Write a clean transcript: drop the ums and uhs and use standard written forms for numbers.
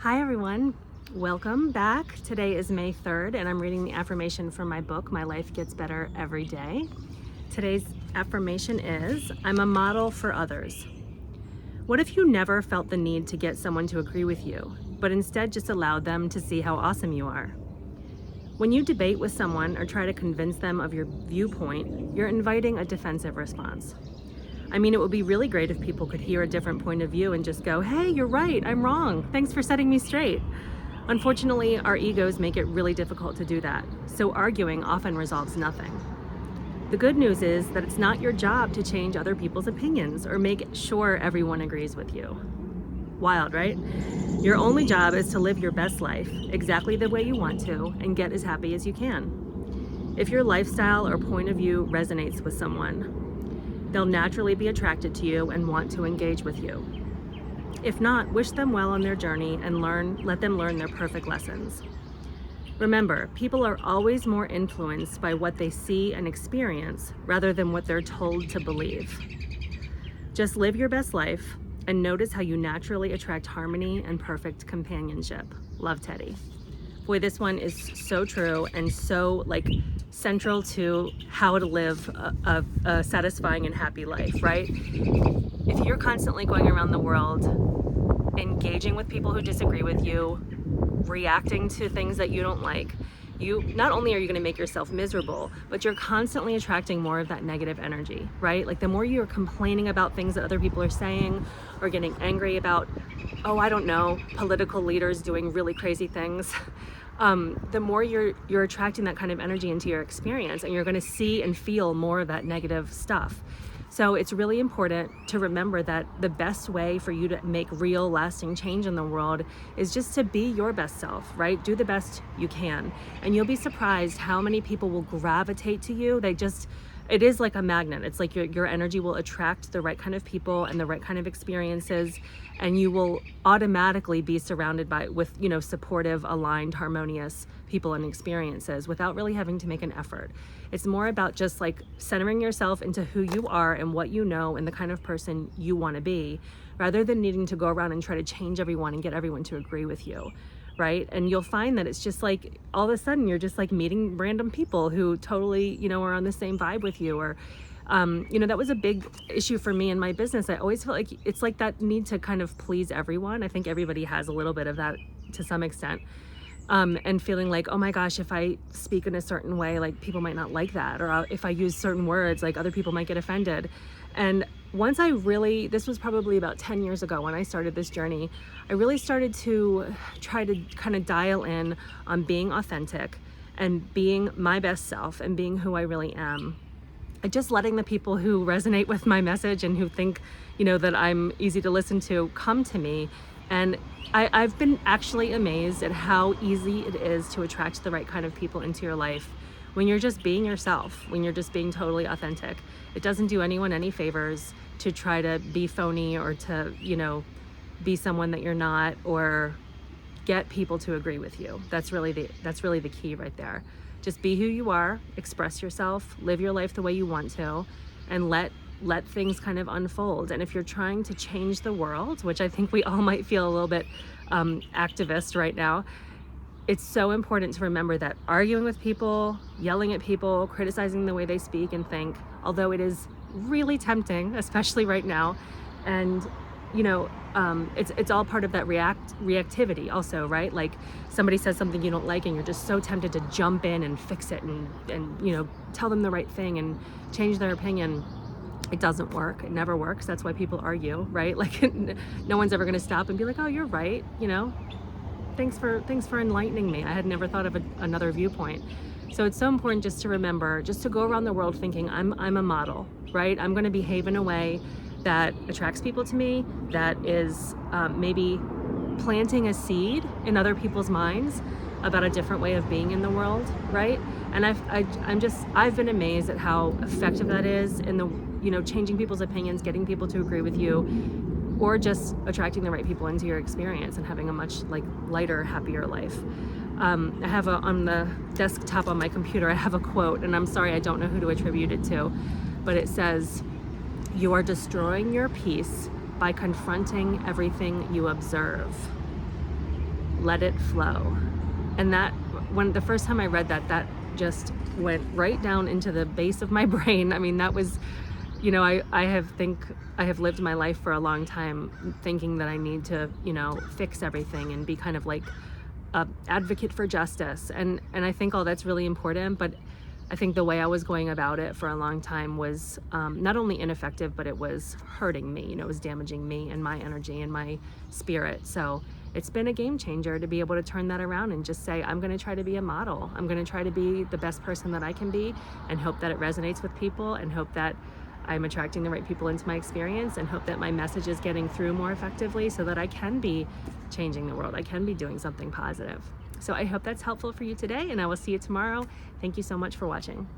Hi everyone, welcome back. Today is May 3rd and I'm reading the affirmation from my book, My Life Gets Better Every Day. Today's affirmation is, I'm a model for others. What if you never felt the need to get someone to agree with you, but instead just allowed them to see how awesome you are? When you debate with someone or try to convince them of your viewpoint, you're inviting a defensive response. I mean, it would be really great if people could hear a different point of view and just go, hey, you're right, I'm wrong. Thanks for setting me straight. Unfortunately, our egos make it really difficult to do that, so arguing often resolves nothing. The good news is that it's not your job to change other people's opinions or make sure everyone agrees with you. Wild, right? Your only job is to live your best life exactly the way you want to and get as happy as you can. If your lifestyle or point of view resonates with someone, they'll naturally be attracted to you and want to engage with you. If not, wish them well on their journey and let them learn their perfect lessons. Remember, people are always more influenced by what they see and experience rather than what they're told to believe. Just live your best life and notice how you naturally attract harmony and perfect companionship. Love, Teddy. Boy, this one is so true and so central to how to live a satisfying and happy life, right? If you're constantly going around the world, engaging with people who disagree with you, reacting to things that you don't like, you not only are you going to make yourself miserable, but you're constantly attracting more of that negative energy, right? Like the more you're complaining about things that other people are saying or getting angry about, I don't know, political leaders doing really crazy things, the more you're attracting that kind of energy into your experience, and you're going to see and feel more of that negative stuff. So it's really important to remember that the best way for you to make real lasting change in the world is just to be your best self, right? Do the best you can. And you'll be surprised how many people will gravitate to you. It is like a magnet. It's like your energy will attract the right kind of people and the right kind of experiences, and you will automatically be surrounded with supportive, aligned, harmonious people and experiences without really having to make an effort. It's more about just centering yourself into who you are and what you know and the kind of person you want to be, rather than needing to go around and try to change everyone and get everyone to agree with you. Right? And you'll find that it's just all of a sudden you're just meeting random people who totally, are on the same vibe with you. Or, that was a big issue for me in my business. I always felt like it's like that need to kind of please everyone. I think everybody has a little bit of that to some extent. And feeling like, oh my gosh, if I speak in a certain way, people might not like that. Or if I use certain words, other people might get offended. And once this was probably about 10 years ago when I started this journey, I really started to try to kind of dial in on being authentic and being my best self and being who I really am. And just letting the people who resonate with my message and who think, that I'm easy to listen to come to me. And I've been actually amazed at how easy it is to attract the right kind of people into your life when you're just being yourself, when you're just being totally authentic. It doesn't do anyone any favors to try to be phony or to, be someone that you're not, or get people to agree with you. That's really the key right there. Just be who you are, express yourself, live your life the way you want to, and let things kind of unfold. And if you're trying to change the world, which I think we all might feel a little bit activist right now, it's so important to remember that arguing with people, yelling at people, criticizing the way they speak and think, although it is really tempting, especially right now, and it's all part of that reactivity also, right? Like somebody says something you don't like and you're just so tempted to jump in and fix it and tell them the right thing and change their opinion. It doesn't work. It never works. That's why people argue, right? No one's ever going to stop and be like, oh, you're right. Thanks for enlightening me. I had never thought of another viewpoint. So it's so important just to remember, just to go around the world thinking I'm a model, right? I'm going to behave in a way that attracts people to me, that is maybe planting a seed in other people's minds about a different way of being in the world, right? And I've been amazed at how effective that is in the changing people's opinions, getting people to agree with you, or just attracting the right people into your experience and having a much lighter, happier life. I have on the desktop on my computer, I have a quote, and I'm sorry, I don't know who to attribute it to, but it says, "You are destroying your peace by confronting everything you observe." let it flow. And that, when the first time I read that, that just went right down into the base of my brain. I mean, that was, you know, I have lived my life for a long time thinking that I need to, you know, fix everything and be kind of like a advocate for justice. And I think all that's really important, but I think the way I was going about it for a long time was not only ineffective, but it was hurting me. You know, it was damaging me and my energy and my spirit. So it's been a game changer to be able to turn that around and just say, I'm going to try to be a model. I'm going to try to be the best person that I can be, and hope that it resonates with people, and hope that I'm attracting the right people into my experience, and hope that my message is getting through more effectively so that I can be changing the world. I can be doing something positive. So I hope that's helpful for you today, and I will see you tomorrow. Thank you so much for watching.